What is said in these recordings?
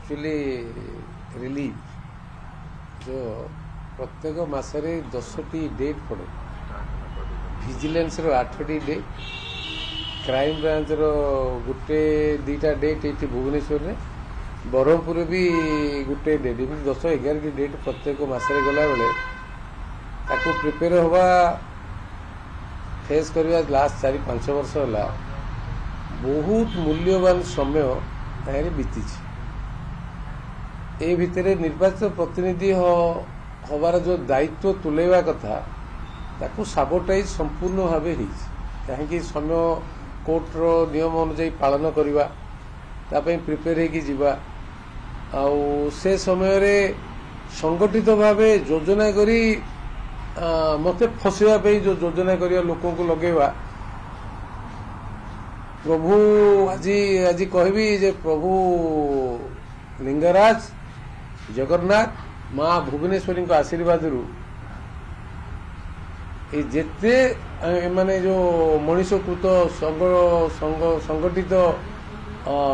Actually relief जो प्रत्येक मासरे 10टी date पड़े विजिलेंस रो 8टी डेट क्राइम ब्रांच रो गुटे दीटा डेट ये भुवनेश्वर में ब्रह्मपुर भी गुटे डेट एमती 10-11टी डेट प्रत्येक मासरे गला बेले ताको प्रिपेयर हवा फेस करवा लास्ट 4-5 वर्ष है बहुत मूल्यवान समय तारे बीती ए भितर निर्वाचित प्रतिनिधि हबार जो दायित्व तुलेवा कथा ताकू साबोटाइज संपूर्ण भाव कहीं समय कोर्ट रो नियम अनुजाई पालन करवा प्रिपेयर होगी जीवा आउ से समय रे संगठित भाव योजना करी मते फसवा जो योजना करिया लोकों को लगेवा प्रभु आज आज कहबी जे प्रभु लिंगराज जगन्नाथ माँ भुवनेश्वरी आशीर्वाद जेते माने जो मनीषकृत संगठित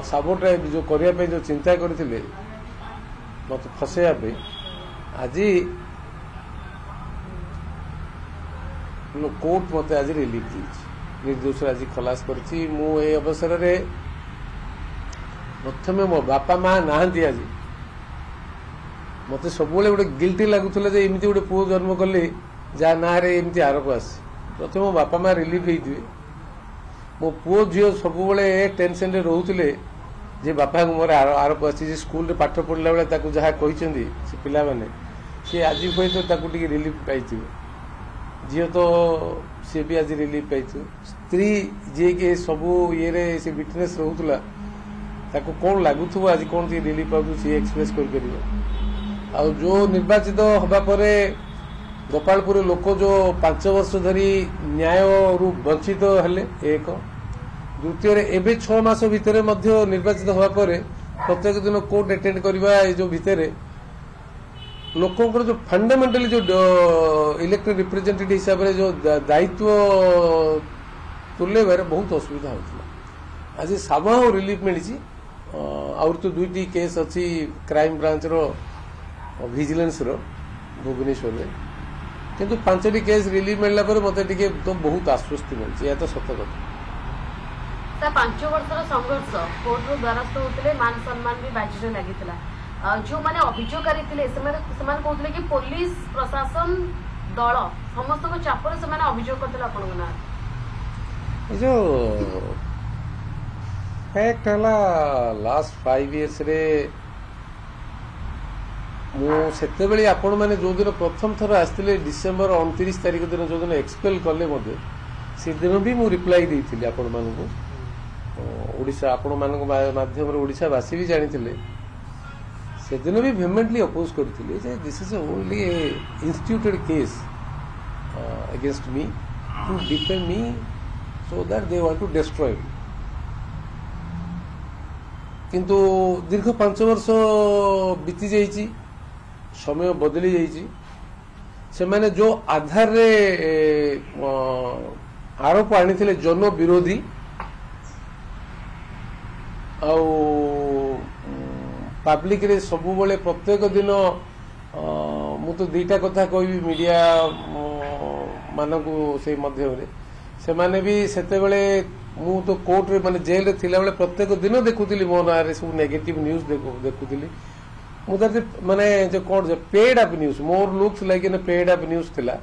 साबोटा जो करने जो चिंता करते मत फसैया आज कोर्ट मत आज रिलीफ दी निर्दोष आज खलास करछि मु ए अवसर रे प्रथमे मो बापा माँ नहांती आज मत सब गोटे गिल्टी लगुला एमती गोटे पुओ जन्म कले जहाँ ना एमती आरोप आस प्रथम मो बापा माँ रिलीफ होते मो पुओ झील सब टेंशन रे रोते जे बापा को मोर आरोप आसी स्कूल रे पाठ पढ़ला बेले जहाँ कहते से पिला माने सी आज हुए तो रिलीफ पाई झील तो सी भी आज रिलीफ पाई स्त्री जी के सबू ये से विटनेस रोला ताको कौन लगुव आज कौन रिलीफ पाऊ सी एक्सप्रेस कर जो निर्वाचित हवा परे गोपालपुर लोक जो 5 वर्ष धरी न्याय रु वंचित हेले एक द्वितीय एवं 6 मास भितर निर्वाचित हवा परे प्रत्येक दिन कोर्ट अटेंड करवा जो भितर लोकंर जो फंडामेंटली जो इलेक्टेड रिप्रेजेंटेटिव हिसाब से जो दायित्व तुलेबार बहुत असुविधा होता आज सामाह रिलीफ मिली आउर तो 2टी केस अच्छी क्राइम ब्रांच रो विजिलेंस रो भुवनेश्वर में किंतु 5टी केस रिलीफ मिलला पर मते टिके तो बहुत आश्वस्ति मिलछि या तो सत कथा 5 वर्षर संघर्ष कोर्ट रो द्वारस्थ होतले मान सम्मान भी बाजिरे लागितला जो माने अभियोगकारी थिले समान कहतले कि पुलिस प्रशासन दल समस्त को चापर से माने अभियोग करतला आपन ना जो फैक्ट हला लास्ट 5 इयर्स रे मुते बेले आपण मैंने जो दिन प्रथम थर आसते डिसेम्बर 29 तारिख दिन जो दिन एक्सपेल कले मते से दिन भी मु रिप्लाई देती आपण मानू ओडिशा आपण मानक माध्यम ओडिशावासी भी जानी से दिन भी वेहेमेंटली अपोज करते this is only a instituted case against me to defend me so that they want to destroy me किंतु दीर्घ 5 वर्ष बीती जाइए समय बदली जाइए से माने जो आधार रे आरोप आनी जन विरोधी पब्लिक रे सबु बेले प्रत्येक दिन मु तो 2टा कथा कहबी मीडिया मानकु से मध्य से माने भी सेते बेले मु तो कोर्ट रे माने जेल रे थिला बेले प्रत्येक दिन देखुतिली मो ना रे सब नेगेटिव न्यूज देखुतिली मुझे माने जो कौन जो paid up news more looks like in paid up news थिला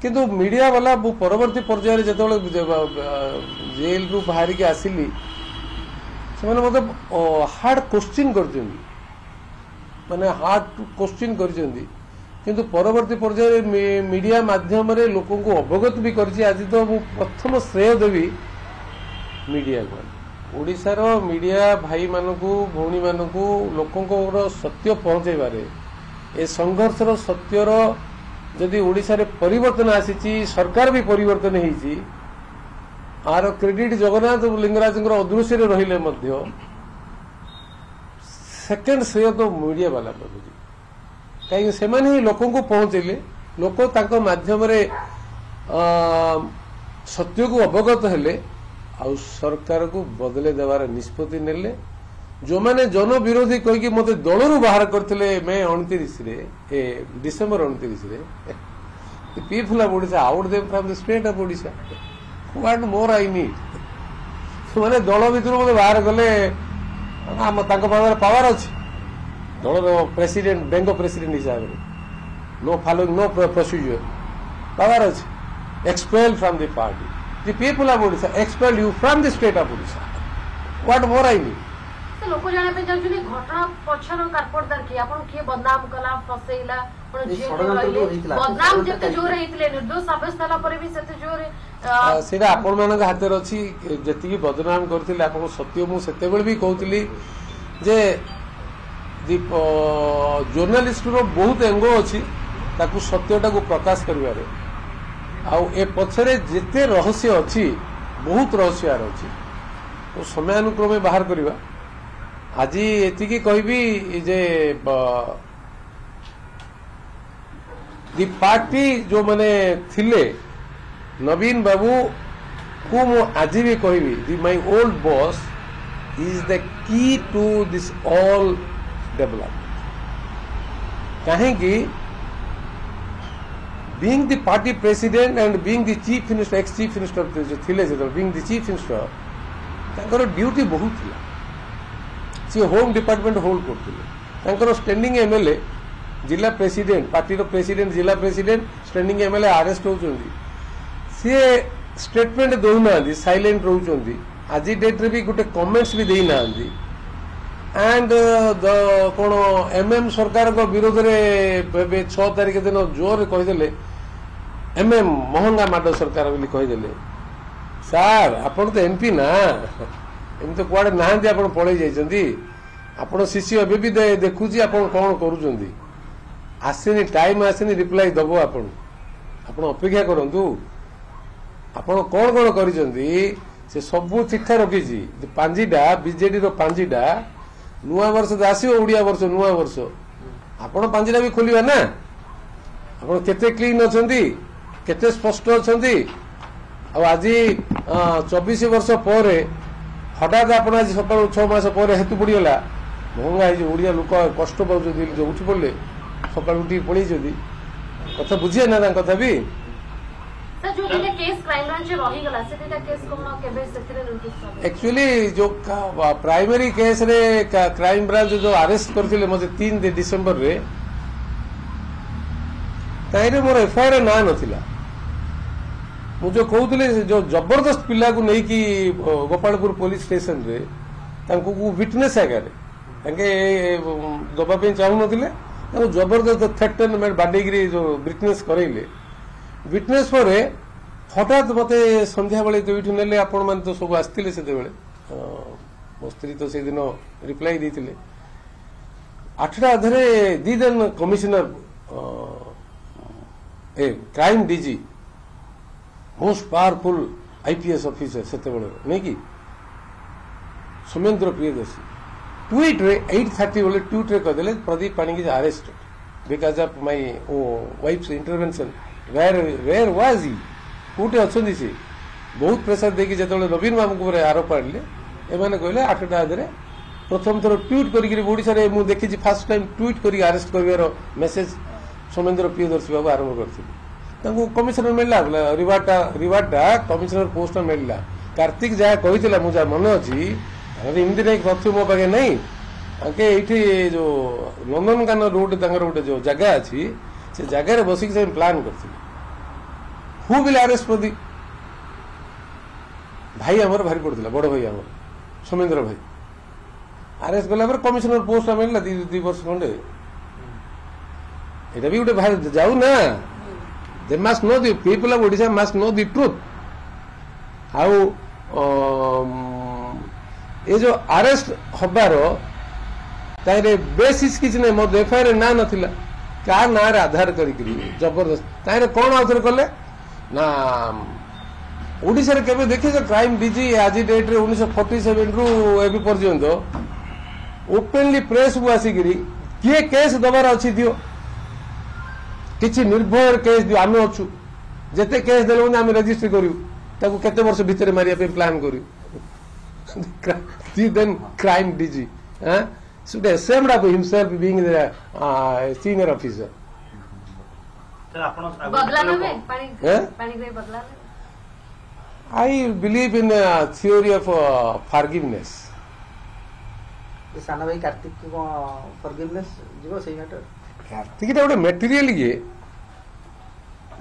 किंतु मीडिया वाला परवर्ती पर्यायर जो जेल रु बाहर के आसिली से मत हार्ड क्वेश्चन कर माने हार्ड क्वेश्चन कर किंतु परवर्ती पर्यायर मीडिया माध्यम रे लोकों को अवगत भी कर आज तो प्रथम श्रेय देवी मीडिया को ओडिशार मीडिया भाई मानकू भौणी मानकू लोकों सत्य पहुंचेबारे ए संघर्षर सत्यर जदि ओडिशा रे परिवर्तन आसी सरकार भी परिवर्तन होईची आर क्रेडिट जगन्नाथ लिंगराज अदृश्य रहिले मध्य सेकेंड श्रेय तो मीडिया वाला प्रभुजी कहीं से ही लोकों को पहुंचेले लोक तांको माध्यम रे सत्य को अवगत हेले आउ सरकार को बदले देवार निष्पत्ति नेले जो मैंने जन विरोधी कहीकि मत दलू बाहर करते मे 29 December 29 people of Odisha out them from the state of Odisha what more I need मैंने दल भितर मत बाहर कले पावर अच्छी दल प्रेसिडेंट बैंक प्रेसिडेंट हिसाब से no following no procedure power अच्छी expel from the party the people of Odisha expel you from the state of Odisha what more I need लोक जाना पे जाउछनी घटना पछर कारपोटदार की आपण किए बदनाम कला फसेइला पण जे बदनाम जते जोर हेइतले निर्दोष साब्यस्त होला पर भी सेते जोर सेटा आपण मानक हाथ रे अछि जति की बदनाम करथिले आपण सत्य मु सेते बेल भी कहउतली जे जर्नलिस्ट रो बहुत एंगो अछि ताकू सत्यटा को प्रकाश करिवारे आ ए पछरे जते रहस्य अछि बहुत रहस्य आर अछि तो समयानुक्रमे बाहर करिवा आज एतिकी कहबी जे दी पार्टी जो माने थिले नवीन बाबू को मु आज भी कहबी दी my old boss is the key to this all development कहीं कि being the party president and being the chief minister ex chief minister जो थिले जे बीइंग द चीफ मिनिस्टर ताकर ड्यूटी बहुत थिला सी होम डिपार्टमेंट होल्ड करते स्टैंडिंग एमएलए जिला प्रेसिडेंट पार्टी प्रेसिडेंट जिला प्रेसिडेंट स्टैंडिंग एमएलए अरेस्ट होती सी स्टेटमेंट दौना साइलेंट रोच आज डेट रे भी गोटे कमेंट्स भी देना एंड कौन एमएम सरकार को विरोध में 6 तारिख दिन जोर कहीदे एमएम महंगा माड सरकार बोली कहीदे सार आपण तो एमपी ना एम तो कुआडे नहांती आपण पळै जाइछंती आपण शिष्य एबे भी देखुची आपण कोन करूछंती आसेनी टाइम आसेनी रिप्लाई दबो आपण अपेक्षा करंतु आपण कोन कोन करिसंती से सब चिठा रखिछि पांजीडा बीजेडी रो पांजीडा नुआ वर्ष आसीओ ओडिया वर्ष नुआ वर्ष आपण पांजीडा भी खोलिबा ना आपण केते क्लीन अछंती केते स्पष्ट अछंती आ आज 24 वर्ष पर हठात आप सका 6 मास पर हेतु पड़गला महंगा ओडिया लोक कष्ट पाँच उठी पड़े सका उठी पड़े कथा बुझे ना कथा भी एक्चुअली जो प्राइमरी केस रे क्राइम ब्रांच जो अरेस्ट करथिले मते 3 डिसेंबर रे ताइरे मोर एफआईआर ना नथिला मुझे कहते जो जबरदस्त पिला को नहीं कि गोपालपुर पुलिस स्टेशन रे विटनेस आगे दबापी चाहून जबरदस्त थ्रेटन बाडेगी जो विटनेस करइले विटनेस पर हठात मत संध्या बेले तो ये आपण मैंने तो सब आसते से मो स्त्री तो से दिन रिप्लाई देते 8टा अधरे दी दिन commissioner crime DG most powerful IPS officer से नहीं कि सौमेन्द्र प्रियदर्शी ट्वीट रे 8:30 बोले ट्वीट रे कहदेले Pradeep Panigrahi arrest because of my wife's intervention where was he कोटे अच्छी सी बहुत प्रेसर देखी जो नवीन बाबू को आरोप आने एमाने कहले 8टा अधरे प्रथम थर ट्वीट करके मुझे देखी फास्ट टाइम ट्वीट कर अरेस्ट कर मेसेज सौमेन्द्र प्रियदर्शी बाबू आरंभ करते कमिशनर मिलला रिवार्डटा कमिशनर पोस्ट मिलला कार्तिक जहाँ कही मुझे मन अच्छी इमती नहीं तथ्य मो पाखे नहीं ये जो नंदनकानन रोड गोटे जो जगह अच्छी से जगार बसिक से प्लान करते हु विल अरेस्ट प्रदीप भाई आमर भारी पड़ता बड़ भाई आम सौमेन्द्र भाई अरेस्ट कला कमिशनर पोस्ट मिलला 2 वर्ष खंडे ये भी गोटे भाई जाऊ ना they must know the people of Odisha must know the truth how ये जो अरेस्ट हबार ताइरे बेसिस किछ नै मो एफआईआर ना नथिला का ना रे आधार करी जबरदस्त ताइरे कोन आउथर कले ना ओडिसा रे केबे देखि जे क्राइम डीजी आज डेट रे 1947 रु एबी पर्यंत ओपनली प्रेस को आसिगिरी किए केस दबार अछि दियो किछि निर्भय केस दियो आमे अछु जेते केस देलो आमे रजिस्टर करियो ताको केते वर्ष भीतर मारिया पे प्लान करियो the then crime DG should be ashamed of himself being the senior officer. बदला नवे पानी गए बदला I believe in a theory of forgiveness. साना भाई कार्तिक को फॉरगिवनेस जीवो सही मैटर कार्तिक टा गोटे मेटेरियल ये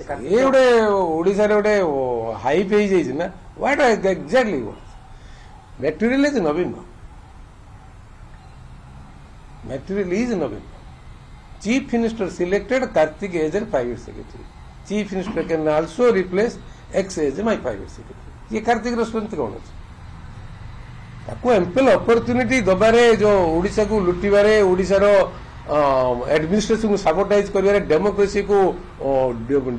गोटे ओडिशा रे गोटे हाइप हो जाइए ना what exactly material is Naveen material is Naveen chief minister selected Kartik as a private secretary chief minister can also replace X as my private secretary ये कार्तिक स्ट्रेंथ कौन अच्छे ताको एम्पल अपॉर्चुनिटी दबारे जो ओडिशा को लुटिबारे ओडिशार एडमिनिस्ट्रेशन को साबोटाइज करिबारे डेमोक्रेसी को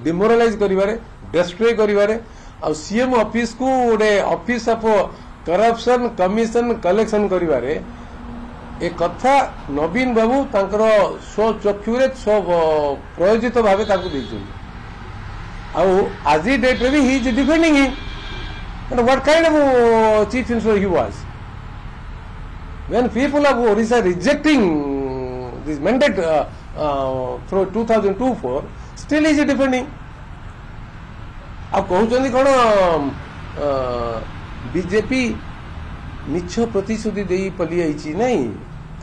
डिमोरलाइज करिबारे डिस्ट्रॉय करिबारे आ सीएम ऑफिस को गोटे office of corruption commission collection करिबारे ए कथा नवीन बाबू तांकर स्व चक्षुरे स्व प्रयोजित भावे ताको दैछन आ आज डेट रे he is defending him and what kind of chief minister he was when people of Orissa rejecting this mandate through 2002-4 still is defending अब कहउछन कोन बीजेपी मिछ प्रतिश्रुति देई पली आइछि नहीं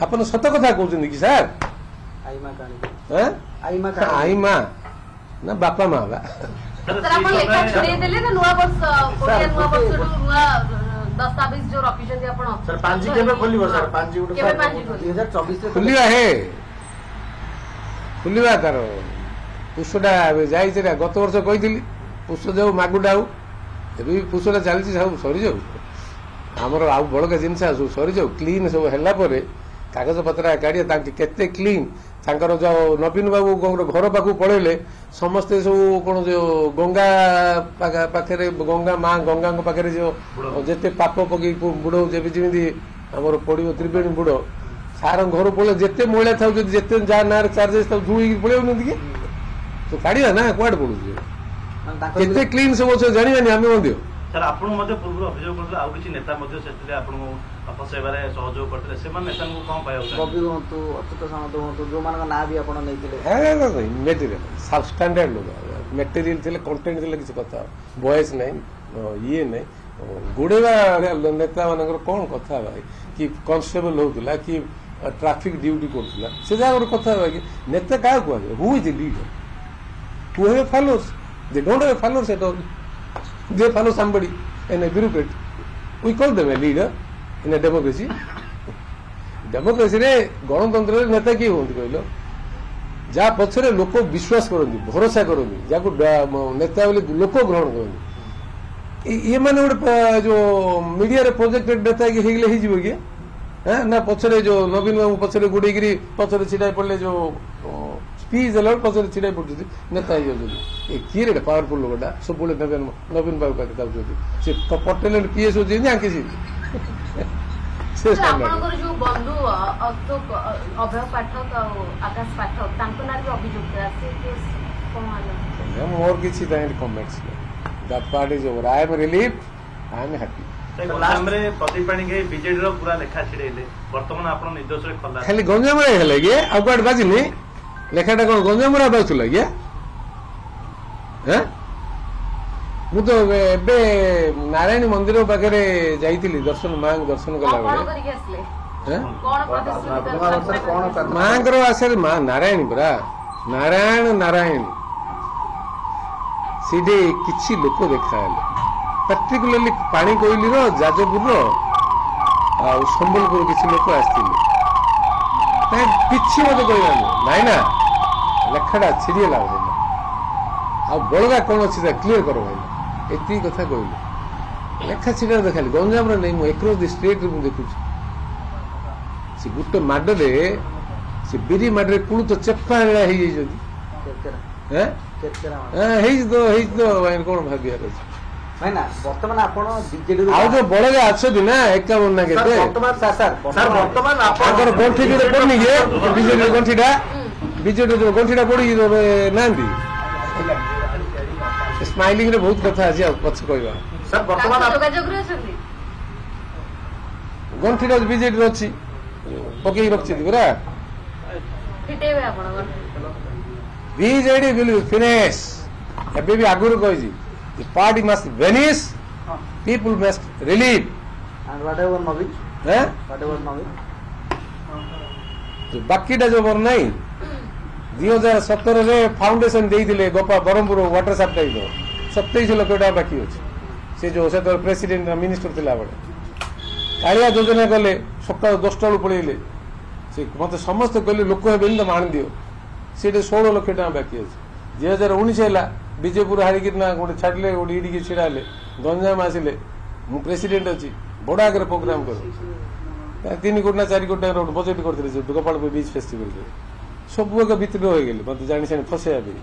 अपन सत कथा कहउछन कि सर आईमा कानी हैं आईमा ना बापा माँ बा सर आपण लेखा छुड़े देले ना नुवा वर्ष कोरिया नुवा वर्ष नुवा दस्तावेज जो रखिछन आपण सर पांजी केबे खोलिबो सर पांजी उठ केबे पांजी 2024 से खुलिवा है खुलिवा तार पुष्पटा जाई छरा गत वर्ष कहिथिली पुष्प जाऊ मागुडाऊ एबे पुष्पटा चलछि सब सरी जाऊ हमर आ बड़का जिनस सब सरी जाऊ क्लीन सब हैला परे कागज पत्र काढिया तांके केते क्लीन तांकर जो नवीन बाबू घर पाखु पड़ेले समस्ते सब कौन जो गंगा पाखे गंगा माँ गंगा पाखे जो जिते पाप पकई बुड़ जमी आम पड़ो त्रिवेणी बुड़ सार घर पड़े जिते महिला था जिते जहाँ ना चार्जेस जुड़ी पड़े कि तो काढ़ा ना कुआड़े पड़े क्लीन सब अच्छे जानी आम मध्य सर आपण मध्ये पूर्व अभियोग करले आ किछि नेता मध्ये सेतले आपण फसेबारे सहयोग करले सेमान नेता को कोन पायो कवि होतु अच्युत सामंत होतु जो मान ना भी आपण नैतिले है मेटेरियल सब स्टैंडर्ड लोग मेटेरियल थिले कंटेंट थिले किछि कथा वॉइस नहीं ये नहीं गुडेवा नेता मानकर कोन कथा भाई कि कांस्टेबल होतला कि ट्रैफिक ड्यूटी करतला से जागर कथा भाई कि नेता का को who is the leader who have followers they don't have followers at all they follow somebody in a bureaucrat we call them a leader in a democracy democracy रे गणतंत्र रे नेता की होंदी कहलो जा पछरे लोक विश्वास करंदी भरोसा करंदी जाको नेता बोले लोक ग्रहण करंदी ये माने गोटे जो मीडिया रे प्रोजेक्टेड नेता की हेगले ही जीवो के हां ना पछरे जो नवीन बाबू पछरे गुडीगिरी पछरे छिडा पड़ले जो स्पीच अलग पछरे छिडा पड़ती नेता ही जो ए किरे पावरफुल लोगडा सब बोले नवीन बाबू का दाउ से पटेल पीएस हो जे आके से आपनकर जो बंधु अशोक अभय पाठक आकाश पाठक तांको नार भी अभियुक्त आसे केस कोन आलो मोर किछि that comments that part is over I am relieved I am happy हमरे प्रतिपाणी के बीजेडी रो पूरा लेखा छिड़ेले वर्तमान आपण निर्दोष रे खला खाली गंजाम रे हेले के अगवाड बाजिनी लेखाटा कोन गंजाम रे बाजुला के हैं मु तो एबे नारायण मंदिर पाखे जाइतिली दर्शन मां दर्शन कला कोन करिके असले हैं कोन प्रतिष्ठित कोन मां करो आसर मां नारायण बरा नारायण नारायण सीधे किछि लोक देखाले पर्टिकुलरली पानी कोइली रो जाजपुर रो आ संबलपुर किछि लोक आस्तिले ना किछि मते कहला नाही ना लेखाटा छिरिए लागो आ बळगा कोन अछि क्लियर करो भाई एती कथा कहली लेखा छिरिए देखाली गंजाम रे नै मु एक्रॉस द स्टेट रे मु देखुछि से गुटे माडले से बिरी माडरे कुळु तो चेप्पा हेला हे जई जदी हैं हेई तो भाई कोन भाबिया अछि नहीं ना वर्तमान आपण बीजेडी आ जो बड़े आछदी ना 51 ना केते वर्तमान सर वर्तमान आगर गोंठी के पड़नी के बीजेडी गोंठीडा बीजेडी जो गोंठीडा पड़ी नांदी स्माइलिंग रे बहुत कथा अछि पछ कहबा सर वर्तमान जोगाजोग रे छथि गोंठीडा बीजेडी अछि ପକେଇ ରଖିଛନ୍ତି ପୁରା ଫିଟେଇବେ ଆପଣ ବିଜେଡି will finish ଏବେ ବି ଆଗରୁ କହିଛି the party must vanish people must relieve And whatever Navin? হ্যাঁ Whatever Navin? ବାକିଟା ଯୋଉ ମୋର ନାହିଁ 2017ରେ ଫାଉଣ୍ଡେସନ ଦେଇଥିଲେ ଗୋପା ବ୍ରହ୍ମପୁର ୱାଟର ସପ୍ଲାଇ 27 ଲକ୍ଷ ଟଙ୍କା ବାକି ଅଛି ସେ ଯୋଉ ସେତେବେଳେ ପ୍ରେସିଡେଣ୍ଟ ମିନିଷ୍ଟର ଥିଲା ବେଳେ କାଳିଆ ଯୋଜନା କଲେ ସକାଳ 10ଟା ବେଳୁ ପଳେଇଲେ ସେ ମତେ ସମସ୍ତେ କହିଲେ ଲୋକ ହେବେନି ତମେ ଆଣିଦିଅ ସେଠି 16 ଲକ୍ଷ ଟଙ୍କା ବାକି ଅଛି 2019 ହେଲା ବିଜେପୁର ହାରିକିରି ନା ଗୋଟେ ଛାଡ଼ିଲେ ଗୋଟେ ଇଡିକି ଛିଡ଼ା ହେଲେ ଗଞ୍ଜାମ ଆସିଲେ ମୁଁ ପ୍ରେସିଡେଣ୍ଟ ଅଛି ବଡ଼ ଆଗରେ ପ୍ରୋଗ୍ରାମ କରୁ 3 କୋଟି ନା 4 କୋଟି ଟଙ୍କାର ଗୋଟେ ବଜେଟ୍ କରିଥିଲେ ସେ ଗୋପାଳପୁର ବିଚ୍ ଫେଷ୍ଟିଭାଲରେ ସବୁ ଏକ ଭିତରେ ରହିଗଲେ ମତେ ଜାଣି ଜାଣି ଫସେଇବା ପାଇଁ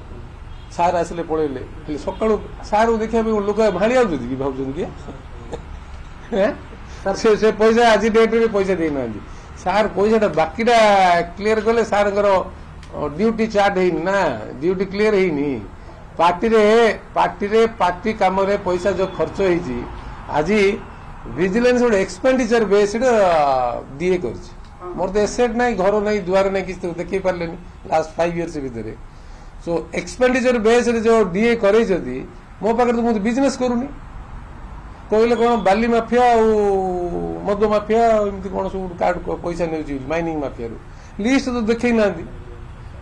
ସାର୍ ଆସିଲେ ପଳେଇଲେ ହେଲେ ସକାଳୁ ସାର୍କୁ ଦେଖିବା ପାଇଁ ଲୋକ ଭାଳି ଆଉଛନ୍ତି କି ଭାବୁଛନ୍ତି କି ସେ ପଇସା ଆଜି ଡେଟ୍ରେ ପଇସା ଦେଇନାହାନ୍ତି ସାର୍ ପଇସାଟା ବାକିଟା କ୍ଲିୟର କଲେ ସାର୍ଙ୍କର ଡ୍ୟୁଟି ଚାର୍ଟ ହେଇନି ନା ଡ୍ୟୁଟି କ୍ଲିୟର ହେଇନି ପାର୍ଟି କାମରେ ପଇସା ଯୋଉ ଖର୍ଚ୍ଚ ହେଇଛି ଆଜି ଭିଜିଲାନ୍ସ ଗୋଟେ ଏକ୍ସପେଣ୍ଡିଚର ବେସ୍ଡ ଡିଏ କରିଛି ମୋର ତ ଏସେଟ୍ ନାହିଁ ଘର ନାହିଁ ଦୁଆର ନାହିଁ କିଛି ଦେଖେଇ ପାରିଲେନି ଲାଷ୍ଟ 5 ଇୟର୍ସ ଭିତରେ ସୋ ଏକ୍ସପେଣ୍ଡିଚର ବେସ୍ଡ ଯୋଉ ଡିଏ କରେଇଛନ୍ତି ମୋ ପାଖରେ ତ ମୁଁ ବିଜନେସ୍ କରୁନି କହିଲେ କଣ ବାଲି ମାଫିଆ ଆଉ ମଦ ମାଫିଆ ଏମିତି କଣ ସବୁ କାର୍ଡ ପଇସା ନେଉଛି ମାଇନିଂ ମାଫିଆରୁ ଲିଷ୍ଟ ତ ଦେଖେଇ ନାହାନ୍ତି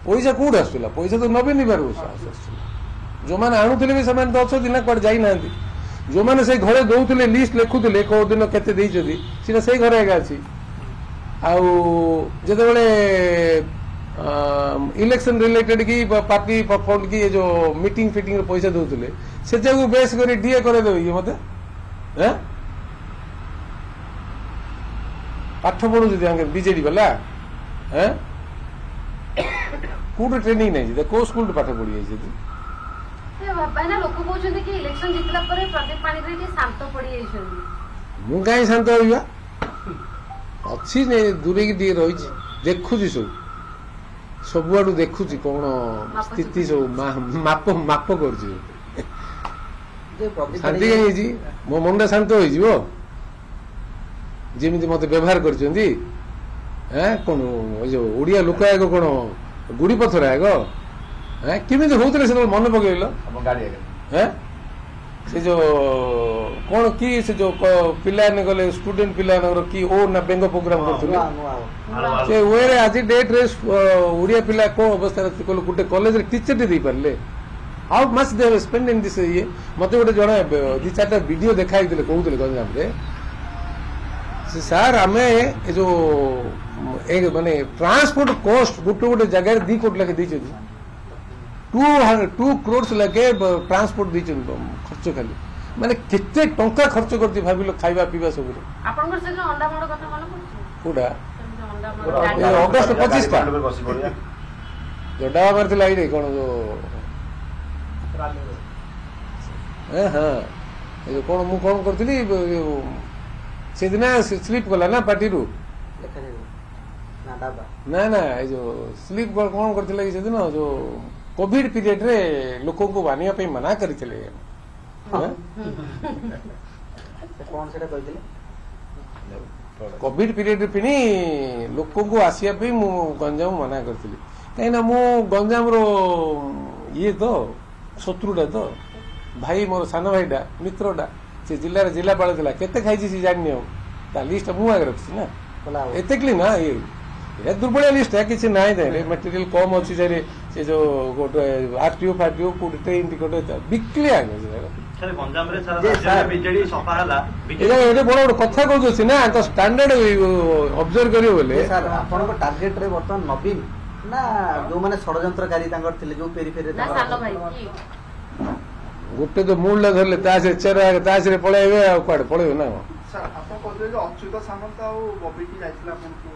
ପଇସା କୋଉଠି ଆସୁଥିଲା ପଇସା ତ ନବେ ନିବାରୁ ଆସୁଥିଲା ଯୋଉମାନେ ଆଣୁଥିଲେ ବି ସେମାନେ ତ ଅଛନ୍ତି ନା କୁଆଡେ ଯାଇନାହାନ୍ତି ଯୋଉମାନେ ସେଇ ଘରେ ଦଉଥିଲେ ଲିଷ୍ଟ ଲେଖୁଥିଲେ କୋଉ ଦିନ କେତେ ଦେଇଛନ୍ତି ସେଟା ସେଇ ଘରେ ଏକା ଅଛି ଆଉ ଯେତେବେଳେ ଇଲେକ୍ସନ ରିଲେଟେଡ କି ପାର୍ଟି ଫଣ୍ଡ କି ଯୋଉ ମିଟିଂ ଫିଟିଂ ରେ ପଇସା ଦଉଥିଲେ ସେ ଯାକୁ ବେଶ କରି ଡିଏ କରେଇଦେବେ କି ମତେ ପାଠ ପଢୁଛନ୍ତି ଆଙ୍ଗେ ବିଜେଡି ବାଲା କୋଉଠି ଟ୍ରେନିଂ ନେଇଛି କୋଉ ସ୍କୁଲରେ ପାଠ ପଢି ଯାଇଛନ୍ତି ଭାଇନା ଲୋକ କହୁଛନ୍ତି କି ଇଲେକ୍ସନ ଜିତିଲା ପରେ ପ୍ରଦୀପ ପାଣିଗ୍ରାହୀ ଟିକେ ଶାନ୍ତ ପଡିଯାଇଛନ୍ତି ମୁଁ କାହିଁ ଶାନ୍ତ ରହିବା ଅଛି ଦୂରେଇକି ଟିକେ ରହିଛି ଦେଖୁଛି ସବୁଆଡୁ ଦେଖୁଛି କଣ ସ୍ଥିତି ସବୁ ମାପ କରୁଛି ଶାନ୍ତି କାହିଁ ହେଇଛି ମୋ ମନଟା ଶାନ୍ତ ହେଇଯିବ ଯେମିତି ମତେ ବ୍ୟବହାର କରିଛନ୍ତି କଣ ଏ ଯୋଉ ଓଡିଆ ଲୋକ ଆଗ କଣ ଗୁଡି ପଥର ଆଗ କେମିତି ହଉଥିଲେ ସେତେବେଳେ ମନେ ପକେଇଲ ସେ ଯୋଉ କଣ କି ସେ ଯୋଉ ପିଲାମାନେ ଗଲେ ଷ୍ଟୁଡେଣ୍ଟ ପିଲାମାନଙ୍କର କି ଓ ନା ବେଙ୍ଗ ପ୍ରୋଗ୍ରାମ କରୁଥିଲେ ସେ ୱେରେ ଆଜି ଡେଟ୍ରେ ଓଡିଆ ପିଲା କୋଉ ଅବସ୍ଥାରେ ଗୋଟେ କଲେଜରେ ଟିଚରଟେ ଦେଇପାରିଲେ ଆଉ ମାସ ଦେ ସ୍ପେଣ୍ଡ ଇନ୍ ଦିସ୍ ଇଏ ମତେ ଗୋଟେ ଜଣେ 2-4ଟା ଭିଡିଓ ଦେଖାଇଥିଲେ କହୁଥିଲେ ଗଞ୍ଜାମରେ ସେ ସାର୍ ଆମେ ଏ ଯୋଉ ମାନେ ଟ୍ରାନ୍ସପୋର୍ଟ କଷ୍ଟ ଗୋଟେ ଜାଗାରେ 2 କୋଟି ଲେଖେ ଦେଇଛନ୍ତି 2 crores ଲେଖେ ଟ୍ରାନ୍ସପୋର୍ଟ ଦେଇଛନ୍ତି ଖର୍ଚ୍ଚ ଖାଲି ମାନେ କେତେ ଟଙ୍କା ଖର୍ଚ୍ଚ କରୁଛି ଭାବିଲ ଖାଇବା ପିଇବା ସବୁରେ ଆପଣଙ୍କର ସେ ଯୋଉ ଅଣ୍ଡା ମଣ୍ଡ କଥା ମନେ ପଡୁଛି କୋଉଟା ଅଣ୍ଡା ଅଗଷ୍ଟ 25 ଟା ଯୋଉ ଡାବା ମାରିଥିଲା ଏଇରେ କଣ ଯୋଉ କଣ ମୁଁ କଣ କରିଥିଲି ସେଦିନ ସ୍ଲିପ୍ କଲା ନା ପାର୍ଟିରୁ ନା ଏ ଯୋଉ ସ୍ଲିପ୍ କଣ କରିଥିଲା କି ସେଦିନ ଯୋଉ କୋଭିଡ ପିରିୟଡରେ ଲୋକଙ୍କୁ ବାନିବା ପାଇଁ ମନା କରିଥିଲେ କୋଭିଡ ପିରିୟଡରେ ପିଣି ଲୋକଙ୍କୁ ଆସିବା ପାଇଁ ମୁଁ ଗଞ୍ଜାମ ମନା କରିଥିଲି କାହିଁକିନା ମୁଁ ଗଞ୍ଜାମର ଇଏ ତ ଶତ୍ରୁଟା ତ ଭାଇ ମୋର ସାନ ଭାଇଟା ମିତ୍ରଟା ସେ ଜିଲ୍ଲାରେ ଜିଲ୍ଲାପାଳ ଥିଲା କେତେ ଖାଇଛି ସେ ଜାଣିନି ଆଉ ତା ଲିଷ୍ଟ ମୁଁ ଆଗରେ ରଖିଛି ନା ଏତେ କ୍ଲିନ୍ ନା ଏ ଦୁର୍ବଳିଆ ଲିଷ୍ଟ କିଛି ନାହିଁ ମେଟେରିଆଲ କମ ଅଛି ସେ ଯୋଉ ଗୋଟେ ଆରଟିଓ ଫାରଟିଓ କୋଉଠି ଟ୍ରେନ ଟିକଟ ବିକ୍ରି ଆଗ ବଡ ବଡ କଥା କହୁଛି ନା ଷ୍ଟାଣ୍ଡାର୍ଡ ଅବଜର୍ଭ କରିବ ବୋଲେ ଆପଣଙ୍କ ଟାର୍ଗେଟ ରେ ବର୍ତ୍ତମାନ ନବୀନ ନା ଯୋଉମାନେ ଷଡଯନ୍ତ୍ରକାରୀ ତାଙ୍କର ଥିଲେ ଯୋଉ ପେରିଫେରିରେ ଗୋଟେ ତ ମୁଣ୍ଡ ଧରିଲେ ତାସରେ ପଳେଇବେ ଆଉ କୁଆଡେ ପଳେଇବେ ନା ଆପଣ କହୁଥିଲେ ଯେ ଅଚ୍ୟୁତ ସାମନ୍ତ ଆଉ ବବିଟି ଯାଇଥିଲେ ଆପଣଙ୍କୁ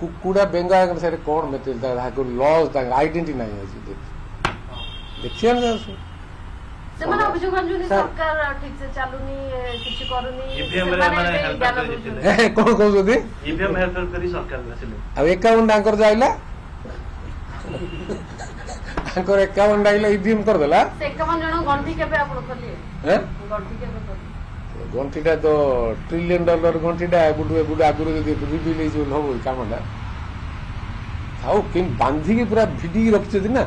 କୁକୁଡା ବେଙ୍ଗା ସାରେ କଣ ମେଟେରିଆଲ ଲସ୍ ତାଙ୍କ ଆଇଡେଣ୍ଟି ନାହିଁ ଅଛି ଦେଖିବା ସେମାନେ ଅଭିଯୋଗ କରୁଛନ୍ତି ସରକାର ଠିକ ସେ ଚାଲୁନି କିଛି କରୁନି କଣ କହୁଛନ୍ତି ଆଉ 51 ତାଙ୍କର ଯାଇଲା ତାଙ୍କର 51 ଆଇଲା ଇଭିଏମ କରିଦେଲା 51 ଜଣ ଗଣ୍ଠି କେବେ ଆପଣ ଖୋଲିବେ ଗଣ୍ଠିଟା ତ $1 ଟ୍ରିଲିୟନ ଗଣ୍ଠିଟା ଏବୁଠୁ ଆଗରୁ ଯଦି ରିଭିଲ୍ ହେଇଯିବ ହବ କାମଟା ଆଉ କେମିତି ବାନ୍ଧିକି ପୁରା ଭିଡ଼ିକି ରଖିଛନ୍ତି ନା।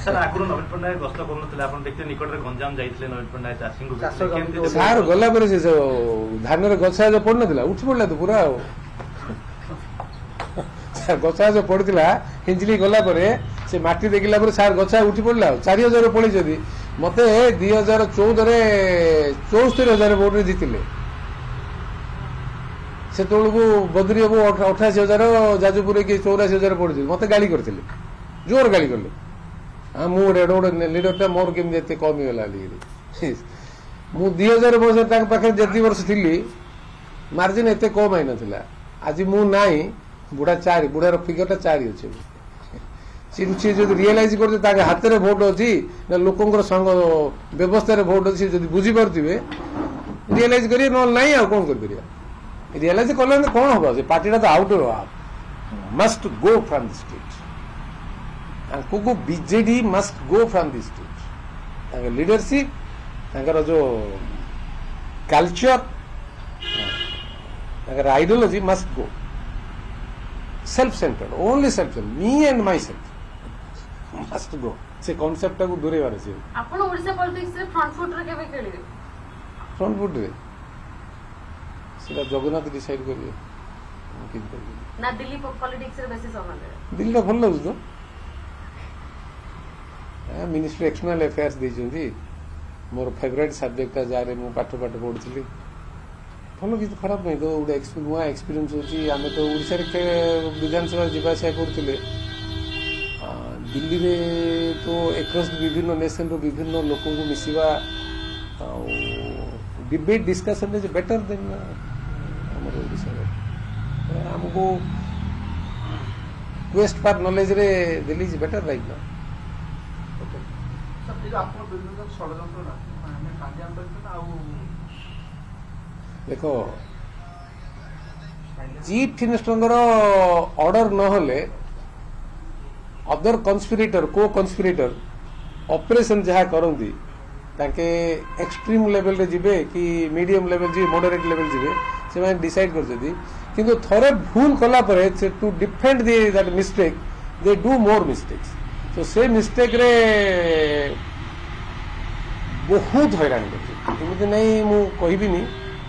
ସାର୍ ଆଗରୁ ନବୀନ ପଟ୍ଟନାୟକ ଗସ୍ତ କରୁନଥିଲେ, ଆପଣ ଦେଖିଥିଲେ ନିକଟରେ ଗଞ୍ଜାମ ଯାଇଥିଲେ ନବୀନ ପଟ୍ଟନାୟକ ଚାଷୀଙ୍କୁ ଚାଷ କେମିତି ଜମି ସାର୍ ଗଲା ପରେ ସେ ଧାନରେ ଗଛା ପଡିନଥିଲା ଉଠି ପଡିଲା ତ ପୁରା ଆଉ ଗଛା ପଡିଥିଲା ହିଞ୍ଜିଲି ଗଲା ପରେ ସେ ମାଟି ଦେଖିଲା ପରେ ସାର୍ ଗଛା ଉଠି ପଡିଲା ଆଉ 4,000 ପଳେଇଛନ୍ତି। ମତେ 2014ରେ 74,000 ଭୋଟରେ ଜିତିଲେ। ସେତେବେଳକୁ ବଦ୍ରି ବାବୁ 88,000 ଯାଜପୁରରେ କିଏ 84,000 ପଡୁଛି ମତେ ଗାଳି କରିଥିଲେ, ଜୋର ଗାଳି କଲେ। ମୁଁ ଗୋଟେ ଲିଡରଟା ମୋର କେମିତି ଏତେ କମ ହେଇଗଲା ବୋଲି। ମୁଁ 2000 ବର୍ଷ ତାଙ୍କ ପାଖରେ ଯେତିକି ବର୍ଷ ଥିଲି ମାର୍ଜିନ ଏତେ କମ ହେଇନଥିଲା। ଆଜି ମୁଁ ନାହିଁ, ବୁଢାର ଫିଗରଟା 4 ଅଛି। ସିଏ ଯଦି ରିଏଲାଇଜ କରୁଛି ତାଙ୍କ ହାତରେ ଭୋଟ ଅଛି ନା ଲୋକଙ୍କର ସଂଘ ବ୍ୟବସ୍ଥାରେ ଭୋଟ ଅଛି, ଯଦି ବୁଝିପାରୁଥିବେ ରିଏଲାଇଜ କରିବେ, ନହେଲେ ନାହିଁ ଆଉ କଣ କରିପାରିବା। ରିଏଲାଇଜ କଲେ କଣ ହବ, ସେ ପାର୍ଟିଟା ତ out must go from the state. ତାଙ୍କୁ BJD must go from the state. ତାଙ୍କ ଲିଡରସିପ, ତାଙ୍କର ଯୋଉ କଲଚର, ତାଙ୍କର ideology must go. Self centred, only self centred, me and myself must go. से कॉन्सेप्ट टाକୁ ଦୂରେଇବାର ଅଛି। ଆପଣ ଓଡ଼ିଶା ପଲିଟିକ୍ସ ରେ ଫ୍ରଣ୍ଟ ଫୁଟ ରେ କେବେ ଖେଳିବେ? ଫ୍ରଣ୍ଟ ଫୁଟ ରେ ସେଟା ଜଗନ୍ନାଥ ଡିସାଇଡ କରିବେ ନା ଦିଲ୍ଲୀ ପଲିଟିକ୍ସ ରେ ବେଶୀ ସମୟ ଦେବେ? ଦିଲ୍ଲୀଟା ଭଲ ଲାଗୁଛି ତ, ମିନିଷ୍ଟ୍ରି ଏକ୍ସଟର୍ନାଲ ଆଫେୟାର୍ସ ଦେଇଛନ୍ତି। ମୋର ଫେଭରାଇଟ୍ ସବଜେକ୍ଟଟା ଯାହାରେ ମୁଁ ପାଠ ପଢୁଥିଲି। ଭଲ, କିଛି ଖରାପ ନାହିଁ ତ, ଗୋଟେ ନୂଆ ଏକ୍ସପିରିଏନ୍ସ ହେଉଛି। ଆମେ ତ ଓଡ଼ିଶାରେ ବିଧାନସଭା ଯିବା ଆସିବା କରୁଥିଲେ, ଦିଲ୍ଲୀରେ ତ ଏକ୍ରସ୍ ବିଭିନ୍ନ ନେସନର ବିଭିନ୍ନ ଲୋକଙ୍କୁ ମିଶିବା ଆଉ debate discussion is better than ଆମର ଓଡ଼ିଶାରେ। ଆମକୁ ୱେଷ୍ଟ ଫର୍ ନଲେଜ ରେ ଦିଲ୍ଲୀ ଇଜ ବେଟର ରାଇଟ୍ ନାଉ। ଦେଖ, ଚିଫ୍ ମିନିଷ୍ଟରଙ୍କର ଅର୍ଡର ନହେଲେ ଅଦର କନସ୍ପିରେଟର କୋ କନସ୍ପିରେଟର ଅପରେସନ ଯାହା କରନ୍ତି ତାକେ एक्सट्रीम लेवल रे जिबे कि मीडियम लेवल जी मॉडरेट लेवल जिबे से माने डिसाइड कर जदी किंतु थरे भूल कला परे to defend that mistake they do more mistakes. So से मिस्टेक रे बहुत हैरान करते एमती नहीं मु कहबिनी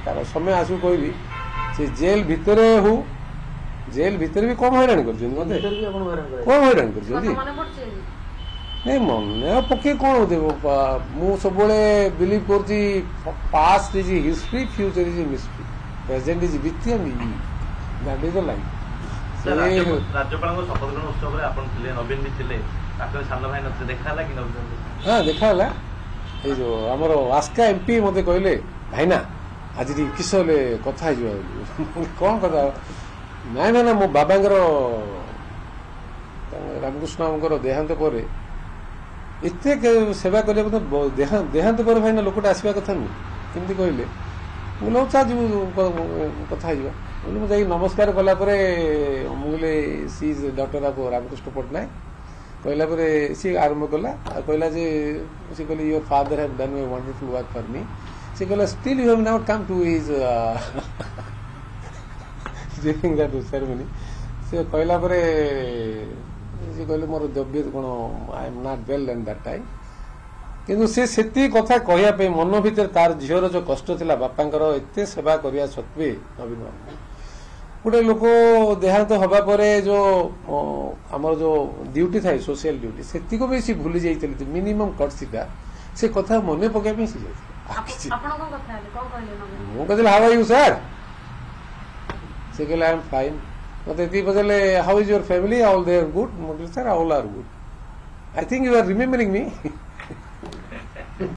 तार समय आसु कहबी से जेल भितर हो जेल भितर भी कम हैरान कर मते कम हैरान कर नहीं मन पके कौन मु सब बिलीव कर past is history future is mystery present is with that is the life. राज्यपाल शपथ ग्रहण उत्सव रे आपण थिले नवीन भी थिले ताके सामना भाई नते देखाला कि नवीन? हां देखाला। ए जो हमर आस्का एमपी मते कहले भाईना आज किसले कथा जो कौन कथा ना ना मो बाबांगर रामकृष्ण देहांत पर एते सेवा करने देहांत पर भाई लोकटा आसवा कथा नुह केमती कहले बोले चा जी कथा मुझे नमस्कार कला मुझे सी is doctor of Ramakrishna Pattanaik कहला सी आरंभ कला कहला जे सी कहले your father have done a wonderful work for me. सी कहला still you have not come to his during that ceremony. से कहला से कहले मोर तबियत कौन I am not well and that time किंतु से कथा कहया मन भीतर तार झीर जो कष्ट थिला बापांकर एते सेवा करिया सत्वे नवीन गोटे लोक देहांत हवा परे जो आमर जो ड्यूटी थाए सोशल ड्यूटी से भी सी भूली जाइए मिनिमम कर्सीटा से कथा मन पकड़ से मुझे हाउ आर यू सर से कहले आई एम फाइन मत पचारे how is your family all they are good sir all are good I think you are remembering me